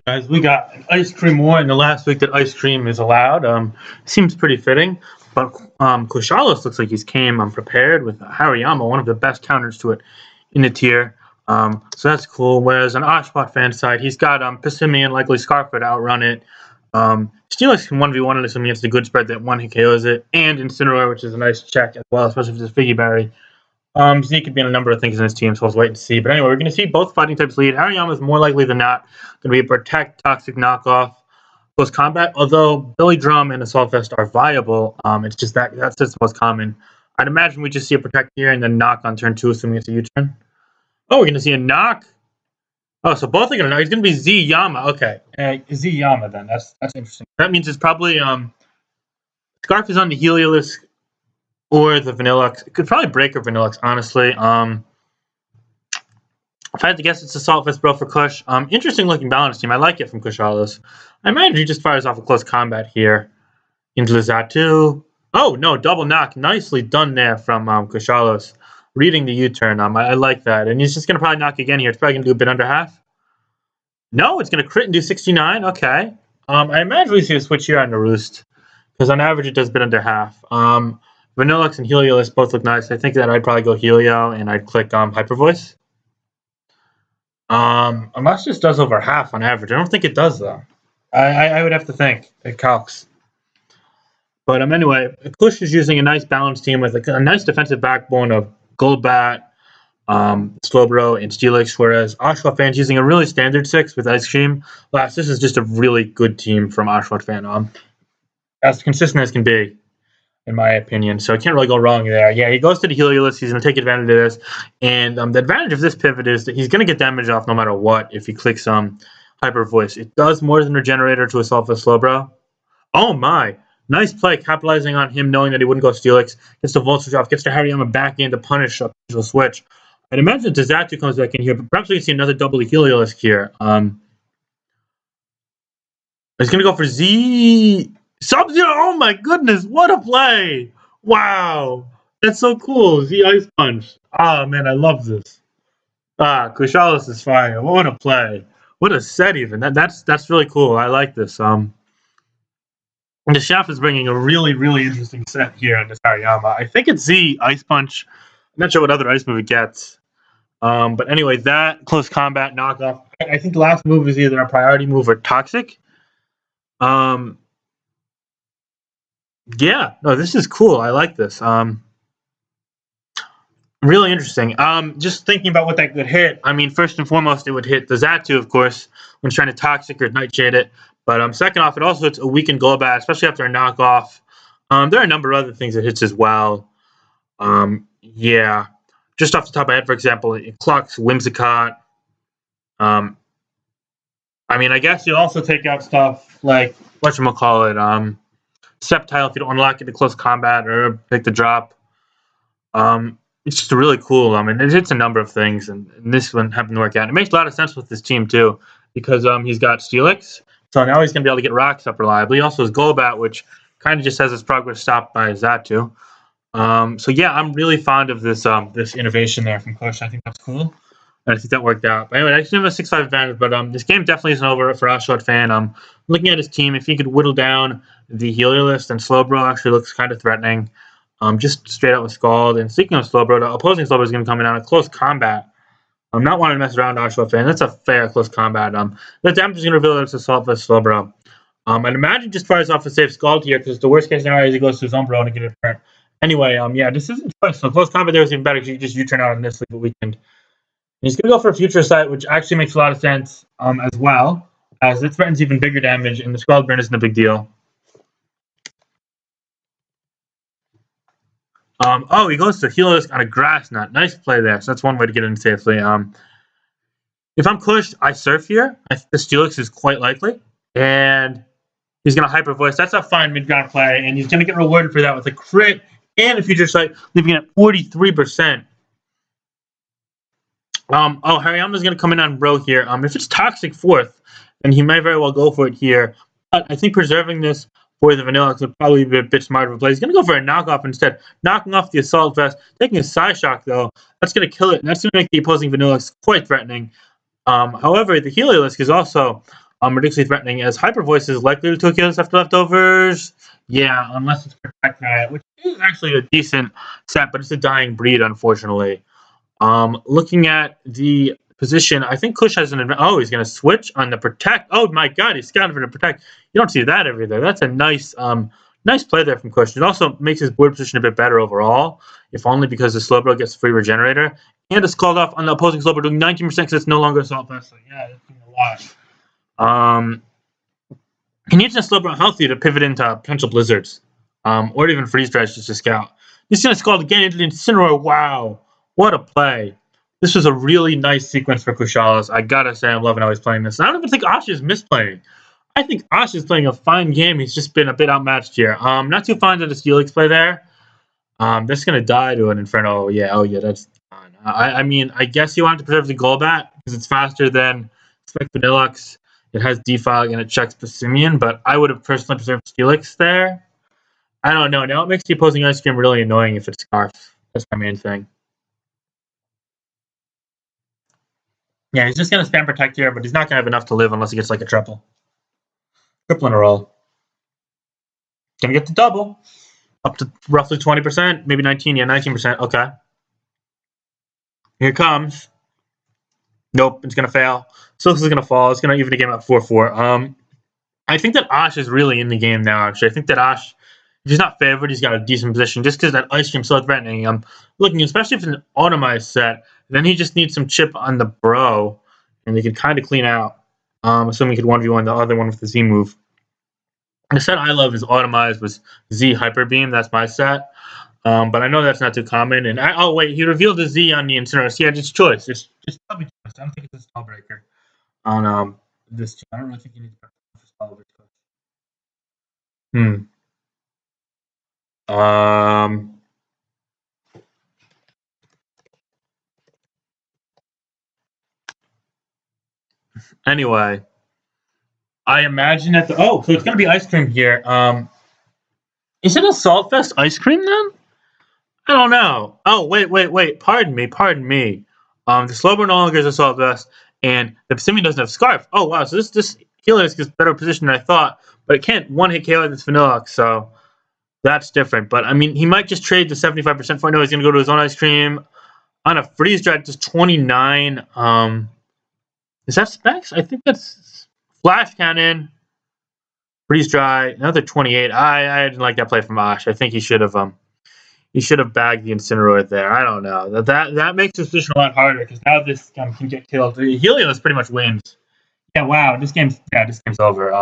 Guys, we got an ice cream war in the last week that ice cream is allowed. Seems pretty fitting. But Kushalos looks like he's came prepared with Hariyama, one of the best counters to it in the tier. So that's cool. Whereas on Oshawott fan side, he's got Pissimian, likely Scarfa to outrun it. Steelix can 1v1 it, assuming it's a good spread that one he KOs it, and Incineroar, which is a nice check as well, especially if it's Figgy Berry. Zeke could be in a number of things in his team, so let's wait and see. But anyway, we're going to see both fighting types lead. Hariyama is more likely than not going to be a Protect, Toxic knockoff, close combat. Although Billy Drum and Assault Vest are viable, it's just that's just the most common. I'd imagine we just see a Protect here and then knock on turn 2, assuming it's a U-turn. Oh, we're going to see a knock. Oh, so both are going to knock. It's going to be Z Yama. Okay, Z Yama then. That's interesting. That means it's probably Scarf is on the Heliolisk or the Vanillux. It could probably break or Vanillux, honestly. If I had to guess, it's Assault Vest Bro for Kush. Interesting looking balance team. I like it from Kushalos. I imagine he just fires off a close combat here into the Zatu. Oh, no, double knock. Nicely done there from Kushalos. Reading the U-turn. I like that. And he's just going to probably knock again here. It's probably going to do a bit under half. No, it's going to crit and do 69. Okay. I imagine we see a switch here on the Roost, because on average it does a bit under half. Vanillux and Heliolisk both look nice. I think that I'd probably go Helio and I'd click Hyper Voice. Unless this does over half on average. I don't think it does, though. I would have to think. It calcs. But anyway, Kush is using a nice balance team with a nice defensive backbone of Golbat, Slowbro, and Steelix, whereas Oshawott fan's using a really standard 6 with Ice Cream. This is just a really good team from Oshawott fan. As consistent as can be, in my opinion. So I can't really go wrong there. Yeah, he goes to the Heliolisk. He's going to take advantage of this. And the advantage of this pivot is that he's going to get damage off no matter what if he clicks Hyper Voice. It does more than Regenerator to Assault Vest Slowbro. Oh my. Nice play, capitalizing on him knowing that he wouldn't go Steelix. Gets the Voltage off, gets the Hariyama back in to punish a potential switch. I'd imagine the Zatu comes back in here, but perhaps we can see another double Heliolisk here. He's going to go for Z Sub-Zero. Oh my goodness, what a play! Wow, that's so cool. Z Ice Punch. Ah, man, I love this. Kushalos is fire. What a play. What a set even. That's really cool. I like this. And the Chef is bringing a really, really interesting set here on this Hariyama. I think it's Z Ice Punch. I'm not sure what other ice move it gets. But anyway, that close combat knockoff. I think the last move is either a priority move or Toxic. Yeah, no, this is cool. I like this. Really interesting. Just thinking about what that could hit. I mean, first and foremost, it would hit the Zatu, of course, when trying to Toxic or Nightshade it. But second off, it also hits a weakened Golbat, especially after a knockoff. There are a number of other things it hits as well. Yeah. Just off the top of my head, for example, it Clucks, Whimsicott. I mean, I guess you'll also take out stuff like, whatchamacallit, Sceptile if you don't unlock it to close combat or pick the drop. It's just really cool. I mean, it hits a number of things, and this one happened to work out. It makes a lot of sense with this team, too, because he's got Steelix. So now he's going to be able to get rocks up reliably. He also has Golbat, which kind of just has his progress stopped by Zatu. So yeah, I'm really fond of this this innovation there from Kush. I think that's cool. And I think that worked out. But anyway, I actually have a 6-5 advantage, but this game definitely isn't over for Oshawott fan. Looking at his team, if he could whittle down the Heliolisk, then Slowbro actually looks kind of threatening. Just straight out with Scald. And speaking of Slowbro, the opposing Slowbro is going to come in on a close combat. I'm not wanting to mess around, Oshawott fan. That's a fair close combat. The damage is going to reveal that it's Assault Vest Slowbro. I'd imagine just fires off a safe Scald here, because the worst case scenario is he goes to his Umbro to get it burnt. Anyway, yeah, this isn't choice. So close combat there is even better, because you can just U-turn out on this legal weekend. And he's going to go for a Future Sight, which actually makes a lot of sense as well, as it threatens even bigger damage, and the Scald burn isn't a big deal. Oh, he goes to Heliolisk on a Grass Knot. Nice play there. So that's one way to get in safely. If I'm Kush, I Surf here. I think the Steelix is quite likely. And he's going to Hyper Voice. That's a fine mid-ground play. And he's going to get rewarded for that with a crit and a Future Sight, leaving it at 43%. Hariyama's going to come in on Bro here. If it's Toxic 4th, then he might very well go for it here. But I think preserving this for the Vanillux would probably be a bit smarter of a play. He's going to go for a knockoff instead, knocking off the Assault Vest, taking a Psyshock, though. That's going to kill it, and that's going to make the opposing Vanillux quite threatening. However, the Heliolisk is also Ridiculously threatening as Hyper Voice is likely to kill us after leftovers. Yeah, unless it's Protect Riot, which is actually a decent set, but it's a dying breed, unfortunately. Looking at the position, I think Kush has an advantage. Oh, he's going to switch on the Protect. Oh my God, he's scouting for the Protect. You don't see that every day. That's a nice play there from Kush. It also makes his board position a bit better overall, if only because the Slowbro gets free Regenerator. And it's called off on the opposing Slowbro doing 19% because it's no longer Assault Vest. So yeah, that's doing a lot. He needs a Slowbro healthy to pivot into potential Blizzards, or even Freeze Dries just to scout. He's going to scald again into the Incineroar. Wow, what a play. This was a really nice sequence for Kushalos. I gotta say, I'm loving how he's playing this. And I don't even think Ash is misplaying. I think Ash is playing a fine game. He's just been a bit outmatched here. Not too fond of the SPL X play there. That's gonna die to an Inferno. Oh yeah, that's fine. I mean, I guess you want to preserve the Golbat because it's faster than Spec Vanillux. It has Defog and it checks Passimian, but I would have personally preserved Steelix there. I don't know. Now it makes the opposing Ice Cream really annoying if it's Scarf. That's my main thing. Yeah, he's just going to spam Protect here, but he's not going to have enough to live unless he gets like a triple. Triple in a row. Going to get the double. Up to roughly 20%, maybe 19. Yeah, 19%. Okay. Here it comes. Nope, it's going to fail. Silks is going to fall. It's going to even the game at 4-4. I think that Ash is really in the game now, actually. I think that Ash, if he's not favored, he's got a decent position just because that Ice Cream's so threatening. I'm looking, especially if it's an automized set, then he just needs some chip on the Bro, and they could kind of clean out. Assuming he could 1v1 the other one with the Z move. The set I love is automized with Z Hyper Beam. That's my set. But I know that's not too common. And oh wait, he revealed the Z on the Incineroar. Yeah, just choice. Just probably choice. I don't think it's a stall breaker on this team. I don't really think he needs a stall breaker. Anyway, I imagine that so it's gonna be Ice Cream here. Is it Assault Vest Ice Cream then? I don't know. Oh wait. Pardon me. The Slowbro no longer is Assault Vest, and the Passimian doesn't have Scarf. Oh wow, so this Helios is better position than I thought, but it can't one-hit KO this Vanillux, so that's different. But I mean, he might just trade the 75% for it. No, he's gonna go to his own Ice Cream on a Freeze Dry, just 29. Is that specs? I think that's Flash Cannon, Freeze Dry, another 28. I didn't like that play from Ash. I think he should have bagged the Incineroar there. I don't know. That makes this position a lot harder because now this can get killed. Helios pretty much wins. Yeah, wow. This game's over.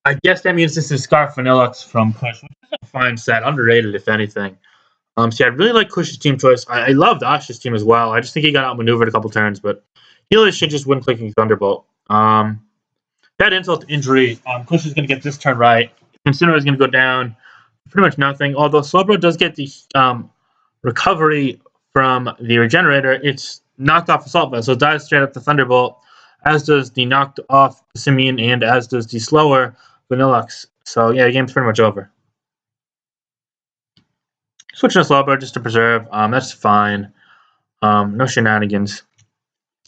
I guess that means this is Scarf Vanillux from Kush, which is a fine set, underrated if anything. So I really like Kush's team choice. I loved Ash's team as well. I just think he got outmaneuvered a couple turns, but Helios should just win clicking Thunderbolt. That insult to injury. Kush is going to get this turn right. Incineroar is going to go down. Pretty much nothing. Although Slowbro does get the recovery from the Regenerator, it's knocked off Assault Vest, so it dies straight up to Thunderbolt, as does the knocked off Passimian, and as does the slower Vanillux. So yeah, the game's pretty much over. Switching to Slowbro just to preserve. That's fine. No shenanigans.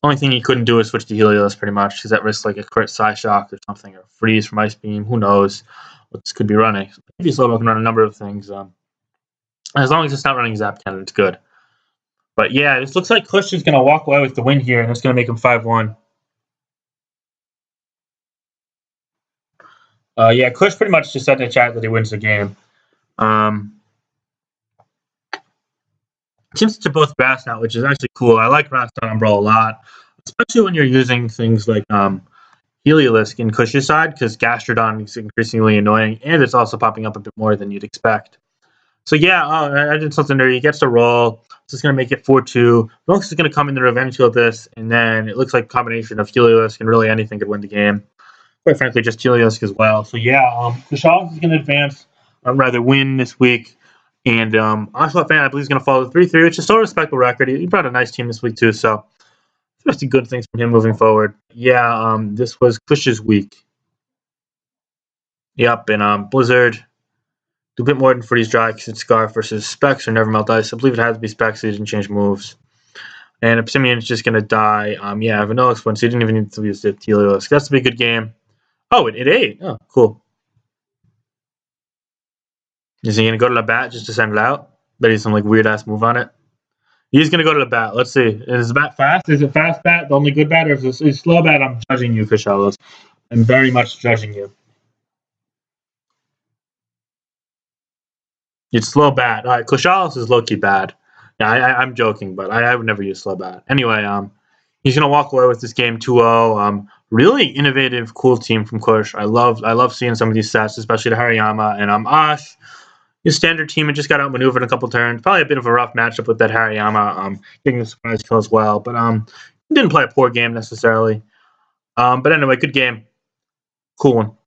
Only thing he couldn't do is switch to Helios pretty much, because that risks like a crit Psyshock or something, or freeze from Ice Beam. Who knows what this could be running. Maybe Slowbro can run a number of things. As long as it's not running Zap Cannon, it's good. But yeah, this looks like Kush is going to walk away with the win here, and it's going to make him 5-1. Yeah, Kush pretty much just said in the chat that he wins the game. Seems to both grass now, which is actually cool. I like Grass on Umbral a lot, especially when you're using things like Heliolisk in Kush's side, because Gastrodon is increasingly annoying, and it's also popping up a bit more than you'd expect. So yeah, I did something there. He gets to roll. This is going to make it 4-2. Lonx is going to come in the revenge field this, and then it looks like a combination of Heliolisk and really anything could win the game. Quite frankly, just Heliolisk as well. So yeah, Kushalos is going to advance, rather win this week. And Oshawott fan, I believe, is going to follow 3-3, which is still a respectable record. He brought a nice team this week, too, so expecting good things from him moving forward. Yeah, this was Kush's week. Yep, and Blizzard, do a bit more than Freeze Dry because it's Scarf versus Specs or Never Melt Ice. I believe it has to be Specs, so he didn't change moves. And Simeon's just going to die. Yeah, Vanilla Exponent. So he didn't even need to use the Helios. That's to be a good game. Oh, it ate. Oh, cool. Is he going to go to the bat just to send it out? Bet he's some like weird ass move on it. He's going to go to the bat. Let's see. Is the bat fast? Is it fast bat, the only good bat? Or is it slow bat? I'm judging you, Kushalos. I'm very much judging you. It's slow bat. All right, Kushalos is low-key bad. Yeah, I'm joking, but I would never use slow bat. Anyway, he's gonna walk away with this game 2-0. Really innovative, cool team from Kush. I love seeing some of these sets, especially the Hariyama and Ash. His standard team had just got outmaneuvered a couple turns. Probably a bit of a rough matchup with that Hariyama, getting the surprise kill as well. But didn't play a poor game necessarily. But anyway, good game. Cool one.